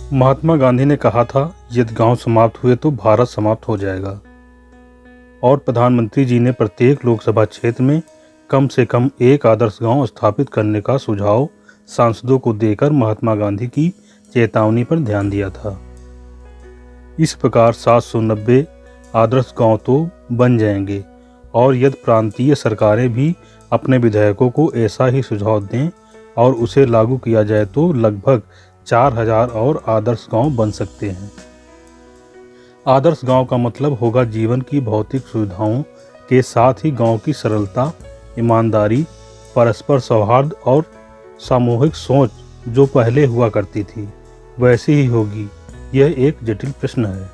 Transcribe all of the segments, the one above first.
महात्मा गांधी ने कहा था, यदि गांव समाप्त हुए तो भारत समाप्त हो जाएगा। और प्रधानमंत्री जी ने प्रत्येक लोकसभा क्षेत्र में कम से कम एक आदर्श गांव स्थापित करने का सुझाव सांसदों को देकर महात्मा गांधी की चेतावनी पर ध्यान दिया था। इस प्रकार 790 आदर्श गांव तो बन जाएंगे और यदि प्रांतीय सरकारें भी अपने विधायकों को ऐसा ही सुझाव दें और उसे लागू किया जाए तो लगभग 4000 और आदर्श गांव बन सकते हैं। आदर्श गांव का मतलब होगा जीवन की भौतिक सुविधाओं के साथ ही गांव की सरलता, ईमानदारी, परस्पर सौहार्द और सामूहिक सोच जो पहले हुआ करती थी वैसी ही होगी। यह एक जटिल प्रश्न है।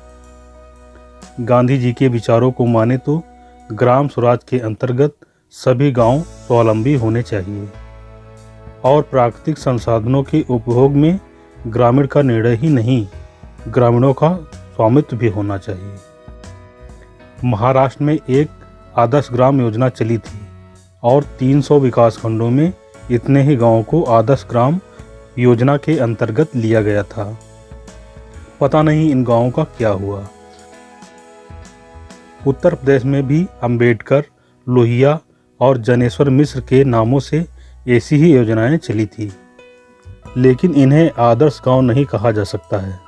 गांधी जी के विचारों को माने तो ग्राम स्वराज के अंतर्गत सभी गांव स्वावलंबी होने चाहिए और प्राकृतिक संसाधनों के उपभोग में ग्रामीण का निर्णय ही नहीं, ग्रामीणों का स्वामित्व भी होना चाहिए। महाराष्ट्र में एक आदर्श ग्राम योजना चली थी और 300 विकासखंडों में इतने ही गांवों को आदर्श ग्राम योजना के अंतर्गत लिया गया था। पता नहीं इन गांवों का क्या हुआ। उत्तर प्रदेश में भी अंबेडकर, लोहिया और जनेश्वर मिश्र के नामों से ऐसी ही योजनाएं चली थी, लेकिन इन्हें आदर्श गांव नहीं कहा जा सकता है।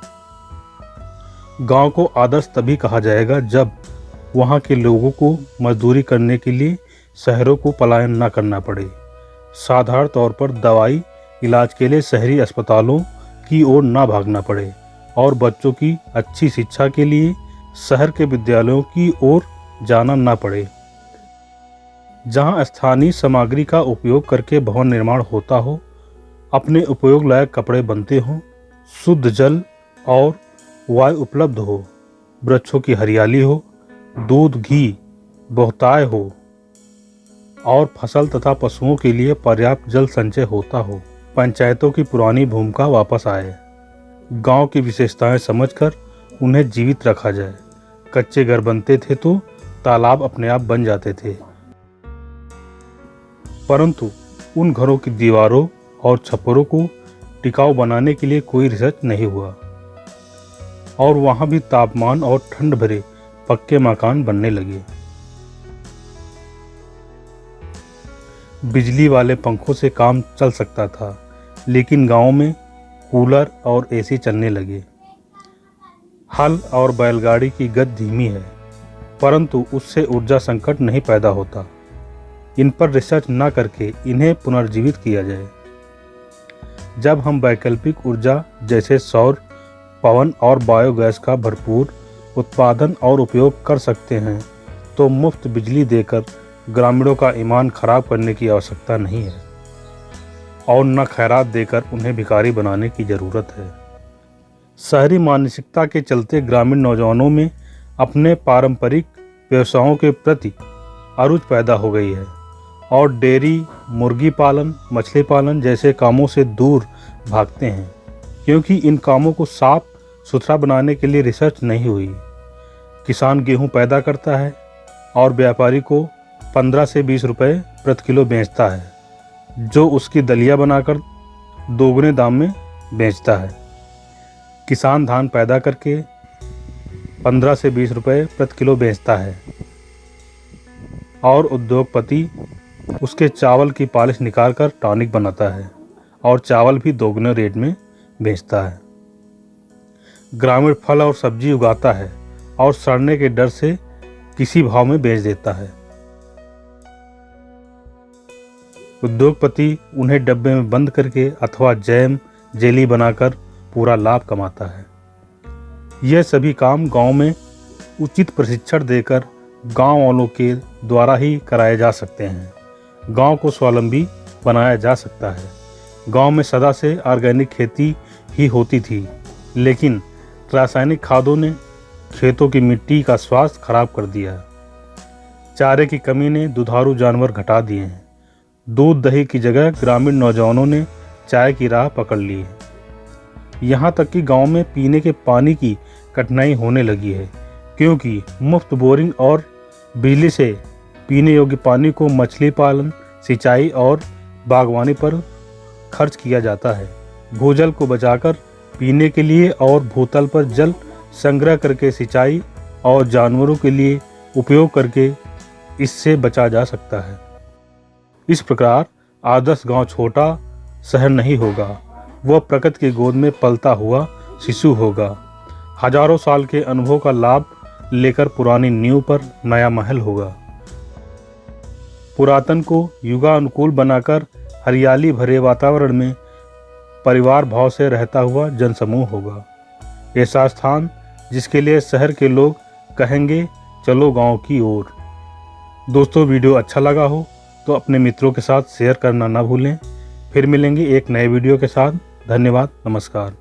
गांव को आदर्श तभी कहा जाएगा जब वहां के लोगों को मजदूरी करने के लिए शहरों को पलायन न करना पड़े, साधारण तौर पर दवाई इलाज के लिए शहरी अस्पतालों की ओर न भागना पड़े और बच्चों की अच्छी शिक्षा के लिए शहर के विद्यालयों की ओर जाना न पड़े। जहां स्थानीय सामग्री का उपयोग करके भवन निर्माण होता हो, अपने उपयोग लायक कपड़े बनते हों, शुद्ध जल और वायु उपलब्ध हो, वृक्षों की हरियाली हो, दूध घी बहुतायत हो और फसल तथा पशुओं के लिए पर्याप्त जल संचय होता हो, पंचायतों की पुरानी भूमिका वापस आए, गांव की विशेषताएं समझकर उन्हें जीवित रखा जाए। कच्चे घर बनते थे तो तालाब अपने आप बन जाते थे, परंतु उन घरों की दीवारों और छप्परों को टिकाऊ बनाने के लिए कोई रिसर्च नहीं हुआ और वहां भी तापमान और ठंड भरे पक्के मकान बनने लगे। बिजली वाले पंखों से काम चल सकता था, लेकिन गांव में कूलर और एसी चलने लगे। हल और बैलगाड़ी की गति धीमी है, परंतु उससे ऊर्जा संकट नहीं पैदा होता। इन पर रिसर्च न करके इन्हें पुनर्जीवित किया जाए। जब हम वैकल्पिक ऊर्जा जैसे सौर, पवन और बायोगैस का भरपूर उत्पादन और उपयोग कर सकते हैं तो मुफ्त बिजली देकर ग्रामीणों का ईमान खराब करने की आवश्यकता नहीं है और न खैरात देकर उन्हें भिखारी बनाने की ज़रूरत है। शहरी मानसिकता के चलते ग्रामीण नौजवानों में अपने पारंपरिक व्यवसायों के प्रति अरुचि पैदा हो गई है और डेयरी, मुर्गी पालन, मछली पालन जैसे कामों से दूर भागते हैं, क्योंकि इन कामों को साफ सुथरा बनाने के लिए रिसर्च नहीं हुई। किसान गेहूं पैदा करता है और व्यापारी को 15 से 20 रुपए प्रति किलो बेचता है, जो उसकी दलिया बनाकर दोगुने दाम में बेचता है। किसान धान पैदा करके 15 से 20 रुपए प्रति किलो बेचता है और उद्योगपति उसके चावल की पॉलिश निकालकर टॉनिक बनाता है और चावल भी दोगुने रेट में बेचता है। ग्रामीण फल और सब्जी उगाता है और सड़ने के डर से किसी भाव में बेच देता है। उद्योगपति उन्हें डब्बे में बंद करके अथवा जैम, जेली बनाकर पूरा लाभ कमाता है। यह सभी काम गांव में उचित प्रशिक्षण देकर गांव वालों के द्वारा ही कराए जा सकते हैं। गांव को स्वावलंबी बनाया जा सकता है। गांव में सदा से ऑर्गेनिक खेती ही होती थी, लेकिन रासायनिक खादों ने खेतों की मिट्टी का स्वास्थ्य खराब कर दिया। चारे की कमी ने दुधारू जानवर घटा दिए हैं। दूध दही की जगह ग्रामीण नौजवानों ने चाय की राह पकड़ ली है। यहाँ तक कि गांव में पीने के पानी की कठिनाई होने लगी है, क्योंकि मुफ्त बोरिंग और बिजली से पीने योग्य पानी को मछली पालन, सिंचाई और बागवानी पर खर्च किया जाता है। भूजल को बचाकर पीने के लिए और भूतल पर जल संग्रह करके सिंचाई और जानवरों के लिए उपयोग करके इससे बचा जा सकता है। इस प्रकार आदर्श गांव छोटा शहर नहीं होगा, वह प्रकृति की गोद में पलता हुआ शिशु होगा। हजारों साल के अनुभव का लाभ लेकर पुरानी नींव पर नया महल होगा। पुरातन को युगानुकूल बनाकर हरियाली भरे वातावरण में परिवार भाव से रहता हुआ जनसमूह होगा। ऐसा स्थान जिसके लिए शहर के लोग कहेंगे चलो गांव की ओर। दोस्तों, वीडियो अच्छा लगा हो तो अपने मित्रों के साथ शेयर करना ना भूलें। फिर मिलेंगे एक नए वीडियो के साथ। धन्यवाद, नमस्कार।